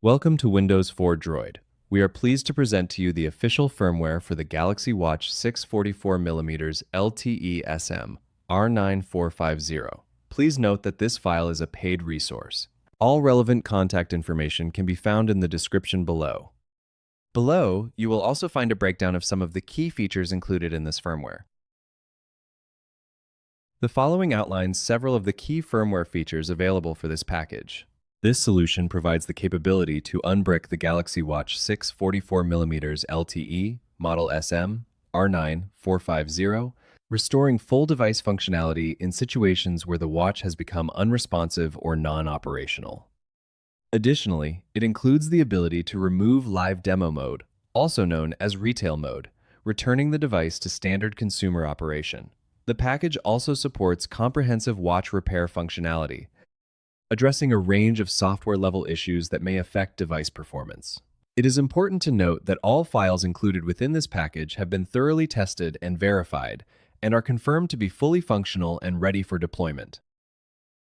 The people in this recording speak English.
Welcome to Windows 4 Droid. We are pleased to present to you the official firmware for the Galaxy Watch 6 44mm LTE SM-R9450. Please note that this file is a paid resource. All relevant contact information can be found in the description below. Below, you will also find a breakdown of some of the key features included in this firmware. The following outlines several of the key firmware features available for this package. This solution provides the capability to unbrick the Galaxy Watch 6 44mm LTE, model SM-R9450, restoring full device functionality in situations where the watch has become unresponsive or non-operational. Additionally, it includes the ability to remove live demo mode, also known as retail mode, returning the device to standard consumer operation. The package also supports comprehensive watch repair functionality, addressing a range of software-level issues that may affect device performance. It is important to note that all files included within this package have been thoroughly tested and verified, and are confirmed to be fully functional and ready for deployment.